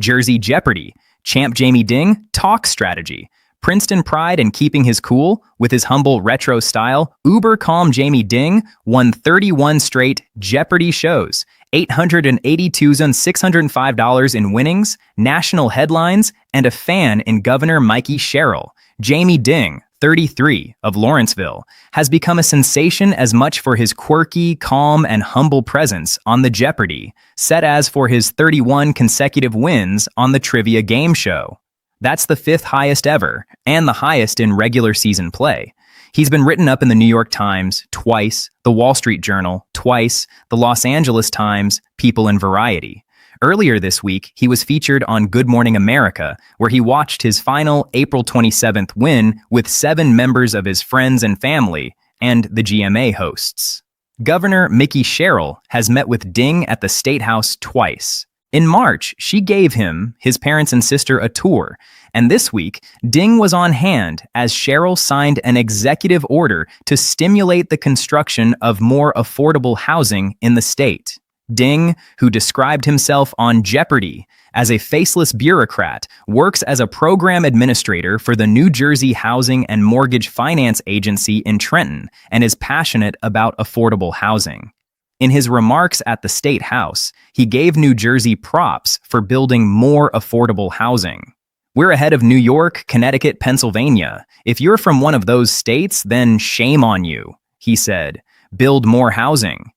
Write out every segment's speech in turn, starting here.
Jersey Jeopardy! Champ Jamie Ding talk strategy. Princeton pride in keeping his cool with his humble retro style. Uber calm Jamie Ding won 31 straight Jeopardy shows, $882,605 in winnings, national headlines, and a fan in Governor Mikey Sherrill. Jamie Ding, 33, of Lawrenceville, has become a sensation as much for his quirky, calm, and humble presence on the Jeopardy! Set as for his 31 consecutive wins on the trivia game show. That's the 5th highest ever, and the highest in regular season play. He's been written up in the New York Times twice, the Wall Street Journal twice, the Los Angeles Times, People and Variety. Earlier this week, he was featured on Good Morning America, where he watched his final April 27th win with 7 members of his friends and family and the GMA hosts. Governor Mickey Sherrill has met with Ding at the State House twice. In March, she gave him, his parents and sister, a tour, and this week, Ding was on hand as Sherrill signed an executive order to stimulate the construction of more affordable housing in the state. Ding, who described himself on Jeopardy! As a faceless bureaucrat, works as a program administrator for the New Jersey Housing and Mortgage Finance Agency in Trenton and is passionate about affordable housing. In his remarks at the State House, he gave New Jersey props for building more affordable housing. We're ahead of New York, Connecticut, Pennsylvania. If you're from one of those states, then shame on you, he said. Build more housing.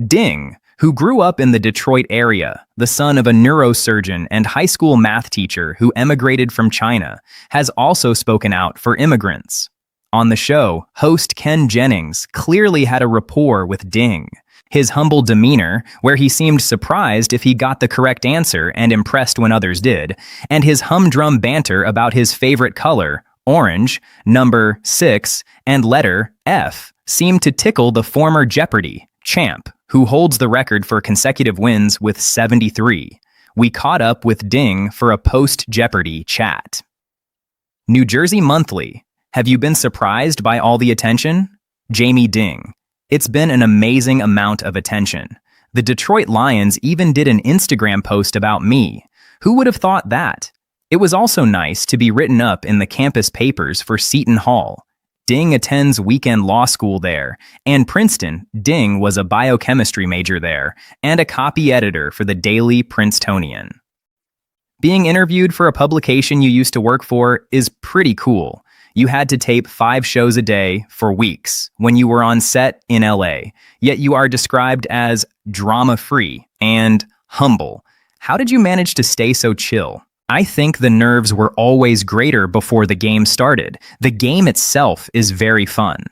Ding, who grew up in the Detroit area, the son of a neurosurgeon and high school math teacher who emigrated from China, has also spoken out for immigrants. On the show, host Ken Jennings clearly had a rapport with Ding. His humble demeanor, where he seemed surprised if he got the correct answer and impressed when others did, and his humdrum banter about his favorite color, orange, number 6, and letter F, seemed to tickle the former Jeopardy! Champ, who holds the record for consecutive wins with 73. We caught up with Ding for a post-Jeopardy! Chat. New Jersey Monthly. Have you been surprised by all the attention? Jamie Ding. It's been an amazing amount of attention. The Detroit Lions even did an Instagram post about me. Who would have thought that? It was also nice to be written up in the campus papers for Seton Hall. Ding attends weekend law school there, and Princeton, Ding was a biochemistry major there, and a copy editor for the Daily Princetonian. Being interviewed for a publication you used to work for is pretty cool. You had to tape 5 shows a day for weeks when you were on set in LA, yet you are described as drama-free and humble. How did you manage to stay so chill? I think the nerves were always greater before the game started. The game itself is very fun.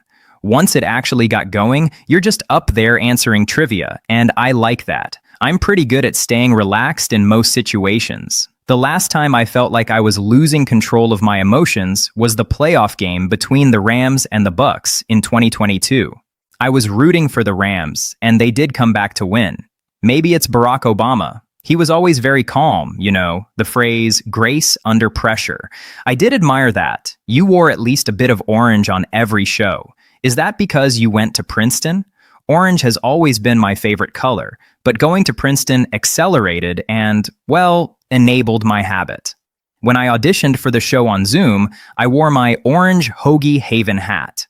Once it actually got going, you're just up there answering trivia, and I like that. I'm pretty good at staying relaxed in most situations. The last time I felt like I was losing control of my emotions was the playoff game between the Rams and the Bucks in 2022. I was rooting for the Rams, and they did come back to win. Maybe it's Barack Obama. He was always very calm, the phrase, grace under pressure. I did admire that. You wore at least a bit of orange on every show. Is that because you went to Princeton? Orange has always been my favorite color, but going to Princeton accelerated and, enabled my habit. When I auditioned for the show on Zoom, I wore my orange Hoagie Haven hat.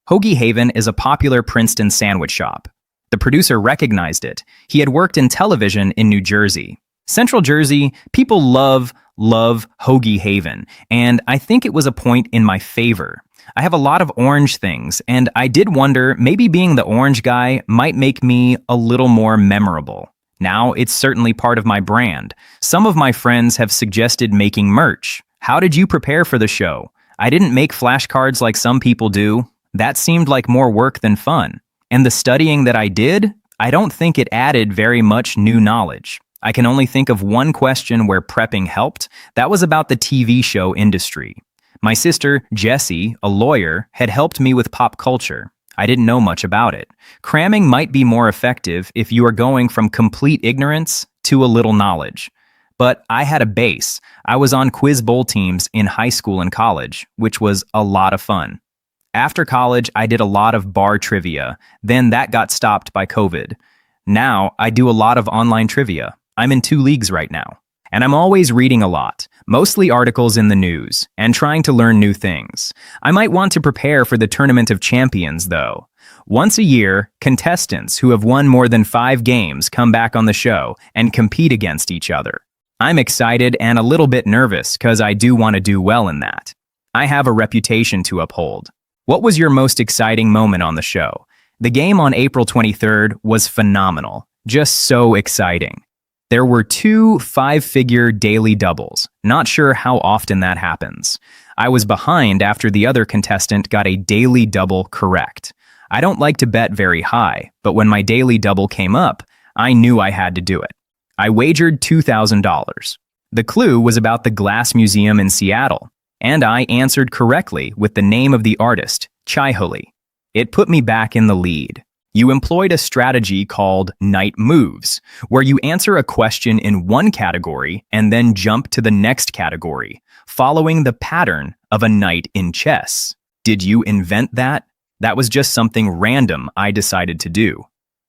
Hoagie Haven is a popular Princeton sandwich shop. The producer recognized it. He had worked in television in New Jersey. Central Jersey, people love Hoagie Haven, and I think it was a point in my favor. I have a lot of orange things, and I did wonder maybe being the orange guy might make me a little more memorable. Now, it's certainly part of my brand. Some of my friends have suggested making merch. How did you prepare for the show? I didn't make flashcards like some people do. That seemed like more work than fun. And the studying that I did, I don't think it added very much new knowledge. I can only think of one question where prepping helped. That was about the TV show industry. My sister, Jessie, a lawyer, had helped me with pop culture. I didn't know much about it. Cramming might be more effective if you are going from complete ignorance to a little knowledge. But I had a base. I was on quiz bowl teams in high school and college, which was a lot of fun. After college, I did a lot of bar trivia. Then that got stopped by COVID. Now, I do a lot of online trivia. I'm in 2 leagues right now. And I'm always reading a lot, mostly articles in the news, and trying to learn new things. I might want to prepare for the Tournament of Champions, though. Once a year, contestants who have won more than 5 games come back on the show and compete against each other. I'm excited and a little bit nervous because I do want to do well in that. I have a reputation to uphold. What was your most exciting moment on the show? The game on April 23rd was phenomenal. Just so exciting. There were 2 5-figure daily doubles. Not sure how often that happens. I was behind after the other contestant got a daily double correct. I don't like to bet very high, but when my daily double came up, I knew I had to do it. I wagered $2,000. The clue was about the Glass Museum in Seattle, and I answered correctly with the name of the artist, Chihuly. It put me back in the lead. You employed a strategy called Night Moves, where you answer a question in one category and then jump to the next category, following the pattern of a knight in chess. Did you invent that? That was just something random I decided to do.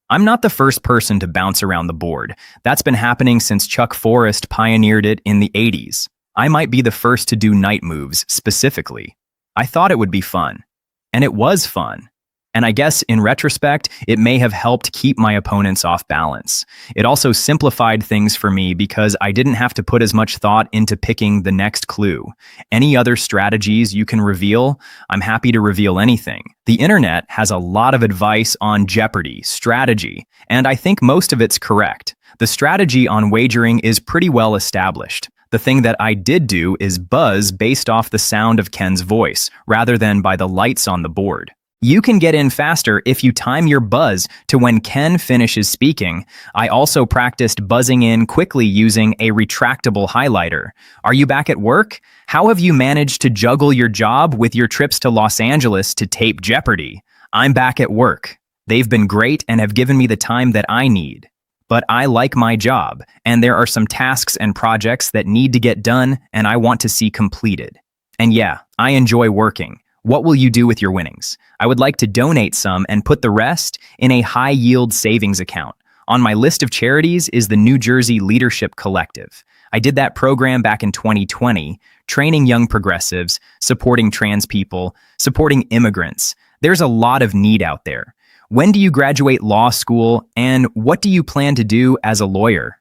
I'm not the first person to bounce around the board. That's been happening since Chuck Forrest pioneered it in the 80s. I might be the first to do night moves specifically. I thought it would be fun. And it was fun. And I guess in retrospect, it may have helped keep my opponents off balance. It also simplified things for me because I didn't have to put as much thought into picking the next clue. Any other strategies you can reveal? I'm happy to reveal anything. The internet has a lot of advice on Jeopardy, strategy, and I think most of it's correct. The strategy on wagering is pretty well established. The thing that I did do is buzz based off the sound of Ken's voice, rather than by the lights on the board. You can get in faster if you time your buzz to when Ken finishes speaking. I also practiced buzzing in quickly using a retractable highlighter. Are you back at work? How have you managed to juggle your job with your trips to Los Angeles to tape Jeopardy? I'm back at work. They've been great and have given me the time that I need. But I like my job, and there are some tasks and projects that need to get done and I want to see completed. And yeah, I enjoy working. What will you do with your winnings? I would like to donate some and put the rest in a high-yield savings account. On my list of charities is the New Jersey Leadership Collective. I did that program back in 2020, training young progressives, supporting trans people, supporting immigrants. There's a lot of need out there. When do you graduate law school, and what do you plan to do as a lawyer?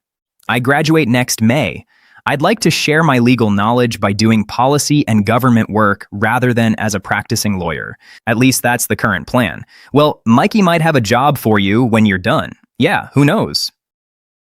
I graduate next May. I'd like to share my legal knowledge by doing policy and government work rather than as a practicing lawyer. At least that's the current plan. Well, Mikey might have a job for you when you're done. Yeah, who knows?